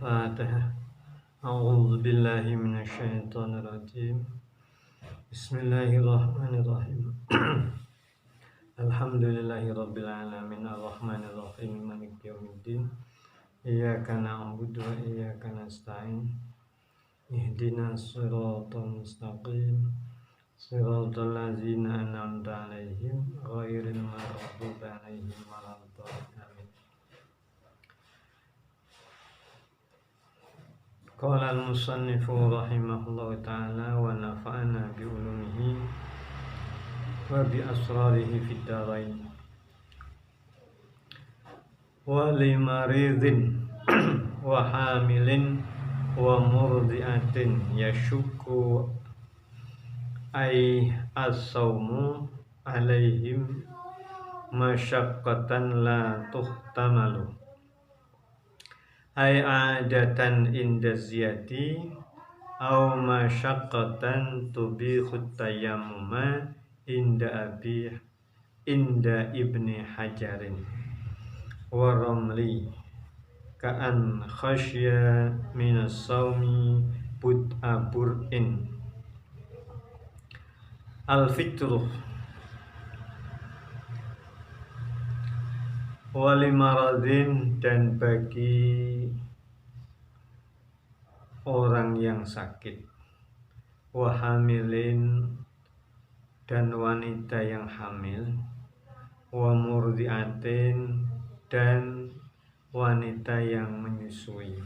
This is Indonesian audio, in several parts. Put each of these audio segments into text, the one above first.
Al-Fatihah. A'udzu billahi minasyaitonir rajim. Bismillahirrahmanirrahim. Alhamdulillahirabbil alamin arrahmanir rahim maliki yaumiddin. Iyyaka na'budu wa iyyaka nasta'in. Ihdinas siratal mustaqim. Siratal ladzina an'amta 'alaihim ghairil maghdubi 'alaihim waladdallin. Qala al-musannifu rahimahullahu ta'ala wa nafa'ana bi ulumihi wa bi asrarihi fid dharain. Wa limaridin wa hamilin wa murdi'atin yashukku ay as-sawmu alaihim masyaqqatan la tuhtamalu ay adatan inda ziyati aw masyaqqatan tubikhut tayammuma inda ibni hajarin wa ramli ka'an khasya minas sawmi bud'a bur'in. Al-fitruh walimaradin, dan bagi orang yang sakit, wahamilin, dan wanita yang hamil, wa murdiatin, dan wanita yang menyusui,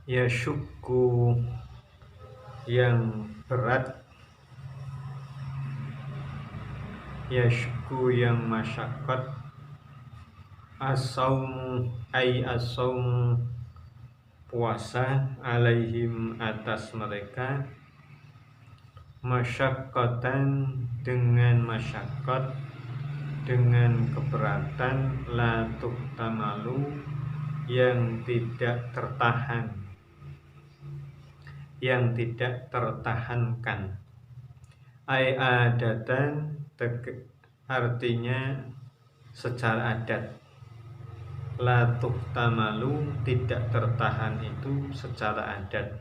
yashukku, yang berat, yashukku, yang masyaqqat, as-sawmu ay as-sawmu, puasa, alaihim, atas mereka, masyaqqatan, dengan masyaqqat, dengan keberatan, la tuhtamalu, yang tidak tertahan, yang tidak tertahankan. Ai adatan, artinya secara adat. La tuhtamalu, tidak tertahan itu secara adat.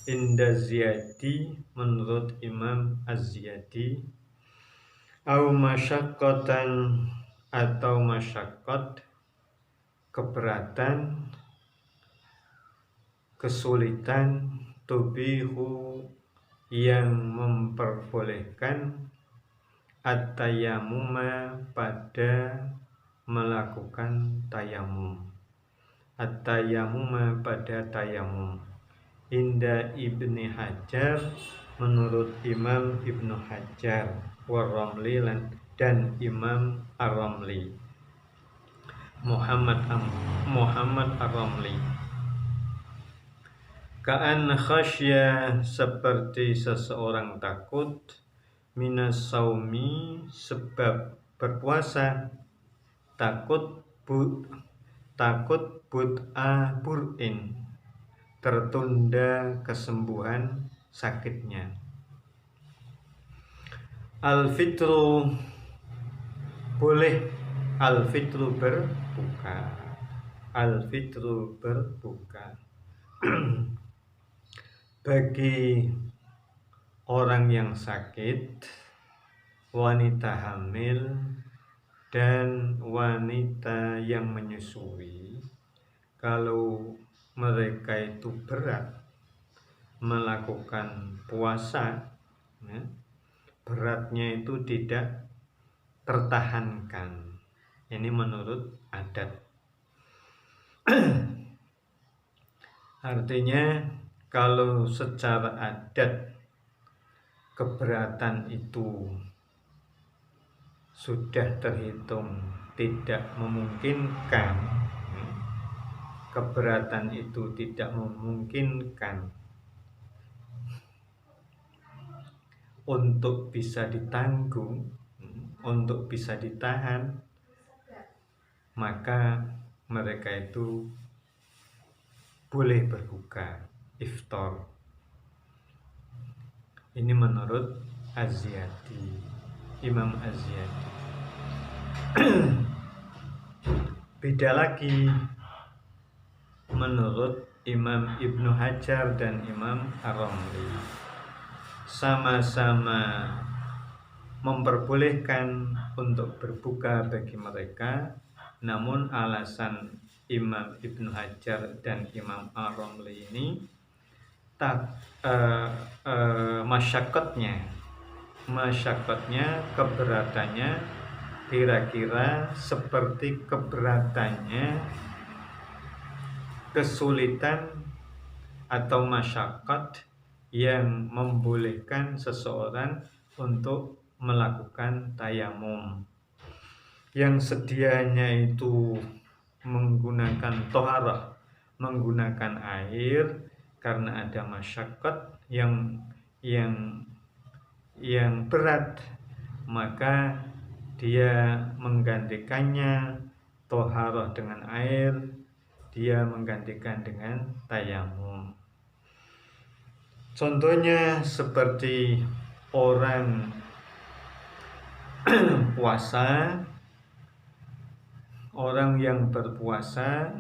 Inda ziyadi, menurut Imam Az-Ziyadi, au masyaqqatan, atau masyaqqat, keberatan, kesulitan, tubihu, yang memperbolehkan, at-tayammuma, pada melakukan tayamum, at-tayammuma, pada tayamum, inda Ibni Hajar, menurut Imam Ibnu Hajar, war-Ramli, dan Imam Ar-Ramli, Muhammad Ar-Ramli. Ka'an khasya, seperti seseorang takut, minas saumi, sebab berpuasa, takut bud'a bur'in, tertunda kesembuhan sakitnya. Al-fitru, boleh al-fitru berbuka, al-fitru berbuka bagi orang yang sakit, wanita hamil, dan wanita yang menyusui. Kalau mereka itu berat melakukan puasa, ya, beratnya itu tidak tertahankan. Ini menurut adat. Artinya kalau secara adat keberatan itu sudah terhitung tidak memungkinkan, keberatan itu tidak memungkinkan untuk bisa ditanggung, untuk bisa ditahan, maka mereka itu boleh berbuka, iftar. Ini menurut Az-Ziyadi, Imam Az-Ziyadi. Beda lagi menurut Imam Ibnu Hajar dan Imam Ar-Ramli sama-sama memperbolehkan untuk berbuka bagi mereka, namun alasan Imam Ibnu Hajar dan Imam Ar-Ramli ini masyarakatnya, keberatannya kira-kira seperti keberatannya kesulitan atau masyakat yang membolehkan seseorang untuk melakukan tayamum, yang sedianya itu menggunakan toharah, menggunakan air, karena ada masyakat yang berat, maka dia menggantikannya toharah dengan air, dia menggantikan dengan tayamum. Contohnya seperti orang puasa, orang yang berpuasa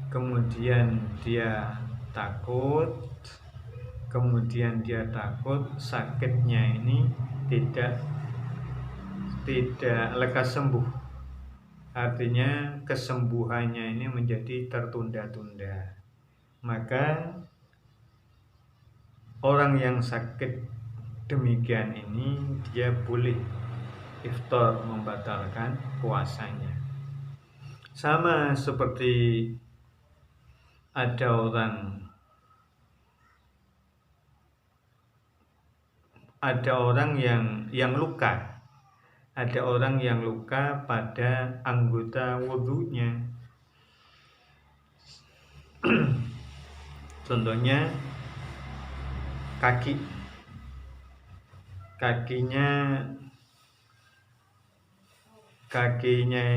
kemudian dia takut sakitnya ini tidak lekas sembuh, artinya kesembuhannya ini menjadi tertunda-tunda, maka orang yang sakit demikian ini dia boleh iftar, membatalkan puasanya. Sama seperti ada orang yang luka, ada orang yang luka pada anggota wudunya. Contohnya kakinya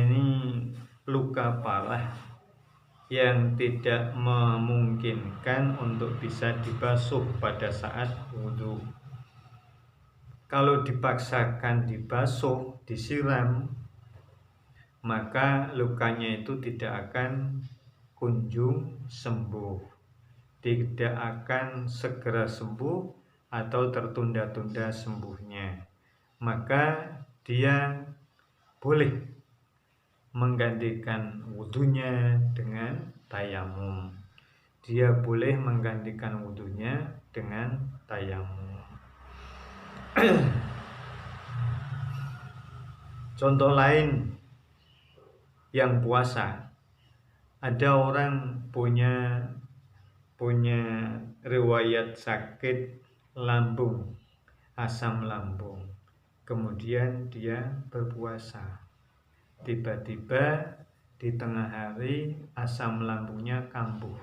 ini luka parah yang tidak memungkinkan untuk bisa dibasuh pada saat wudu. Kalau dipaksakan dibasuh, disiram, maka lukanya itu tidak akan kunjung sembuh, tidak akan segera sembuh atau tertunda-tunda sembuhnya. Maka dia boleh menggantikan wudunya dengan tayamum. Dia boleh menggantikan wudunya dengan tayamum. Contoh lain yang puasa, ada orang punya riwayat sakit lambung, asam lambung, kemudian dia berpuasa, tiba-tiba di tengah hari asam lambungnya kambuh.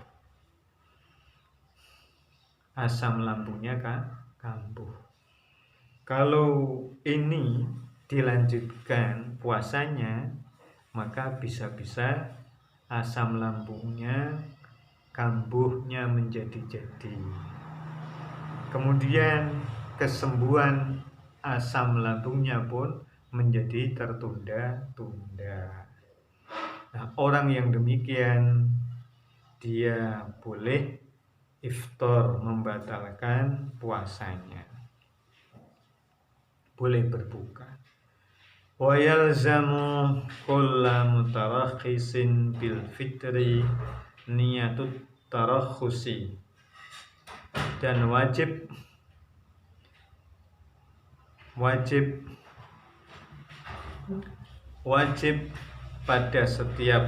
Kalau ini dilanjutkan puasanya, maka bisa-bisa asam lambungnya kambuhnya menjadi-jadi. Kemudian kesembuhan asam lambungnya pun menjadi tertunda-tunda. Nah, orang yang demikian dia boleh iftar, membatalkan puasanya, boleh berbuka. Wa yalzamu kulla mutarakhisin bil fitri niyatut tarakhusi, dan wajib pada setiap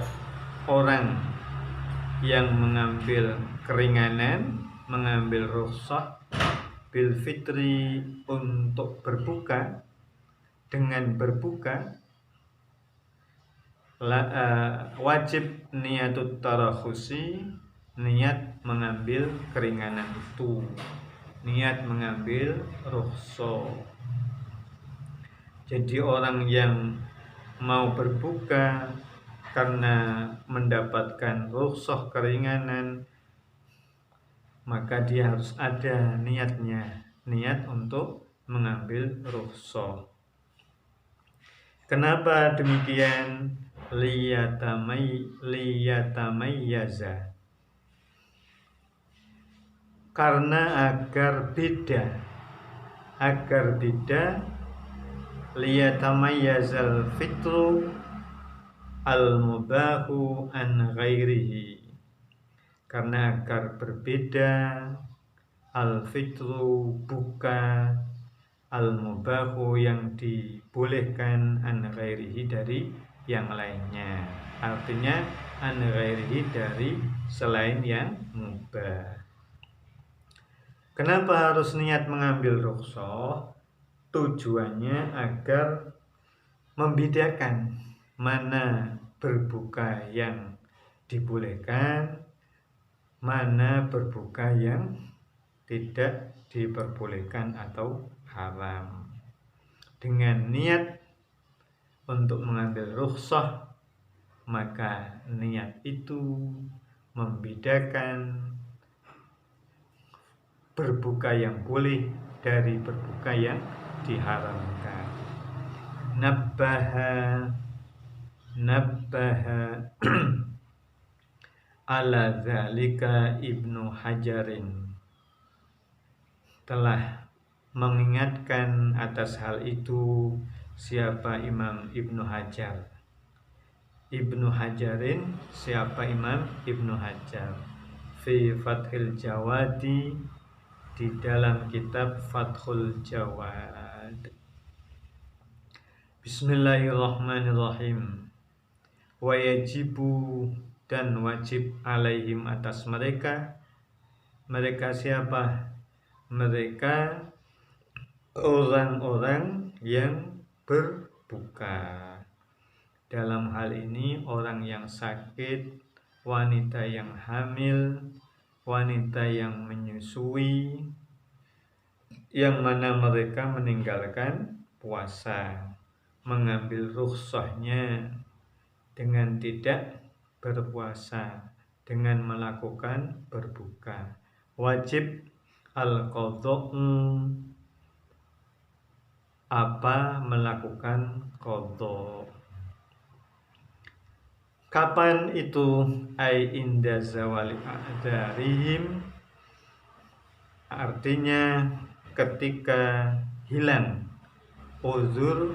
orang yang mengambil keringanan, mengambil rukhsah bil fitri untuk berbuka, dengan berbuka wajib niyatut tarakhusi, niat mengambil keringanan itu, niat mengambil rukhsah. Jadi orang yang mau berbuka karena mendapatkan rukhsah keringanan, maka dia harus ada niatnya, niat untuk mengambil rukhsah. Kenapa demikian? Liyatamayyaza, karena agar beda liyatamayyazal fitru al-mubahu an ghairihi, karena agar berbeda al-fitru buka al-mubahu yang dibolehkan an ghairihi dari yang lainnya. Artinya an ghairihi dari selain yang mubah. Kenapa harus niat mengambil rukhsah? Tujuannya agar membedakan mana berbuka yang dibolehkan, mana berbuka yang tidak diperbolehkan atau haram. Dengan niat untuk mengambil rukhsah, maka niat itu membedakan berbuka yang boleh dari berbuka yang diharamkan. Nabbaha ala dzalika Ibnu Hajarin, telah mengingatkan atas hal itu siapa? Imam Ibnu Hajar. Ibnu Hajarin, siapa? Imam Ibnu Hajar. Fi Fathil Jawadi, di dalam kitab Fathul Jawad. Bismillahirrahmanirrahim. Wa yajibu, dan wajib, alaihim, atas mereka. Mereka siapa? Mereka orang-orang yang berbuka. Dalam hal ini orang yang sakit, wanita yang hamil, wanita yang menyusui, yang mana mereka meninggalkan puasa, mengambil rukhsahnya dengan tidak berpuasa, dengan melakukan berbuka. Wajib al-qadha', melakukan qadha. Kapan itu? Ai inda zawali a'darihim, artinya ketika hilang uzur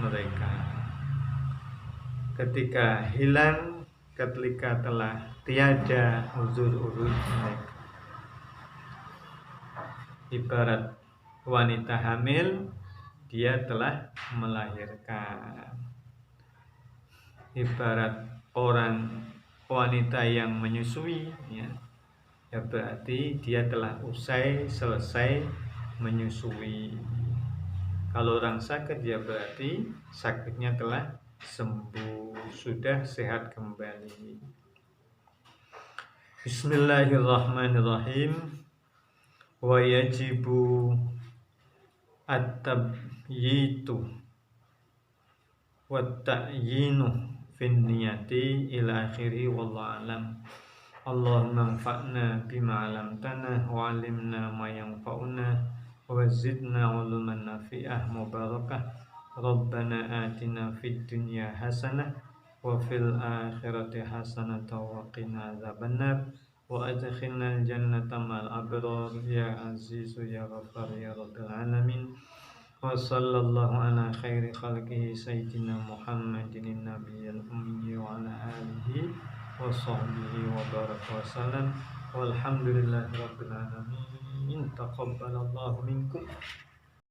mereka. Ketika hilang, ketika telah tiada uzur mereka. Ibarat wanita hamil, dia telah melahirkan. Ibarat wanita yang menyusui, ya berarti dia telah selesai menyusui. Kalau orang sakit, ya berarti sakitnya telah sembuh, sudah sehat kembali. Bismillahirrahmanirrahim. Wa yajibu at-tabyitu wa ta'yinu fin niyati ila akhiri, wallahu alam. Allahumma anfa'na bima 'allamtana wa 'allimna ma yanfa'una wa zidna 'ilman nafi'ah mubarakah. Rabbana atina fid dunya hasanah wa fil akhirati hasanah wa qina adzabannar wa adkhilnal jannata ma'al abrar ya azizu ya ghaffar ya rabbal alamin. Wa sallallahu ala khairi khalqihi sayyidina Muhammadin nabiyil ummi wa ala alihi wa sahbihi wa baraka wa salam. Walhamdulillahi rabbil alamin. Taqabbalallahu minkum.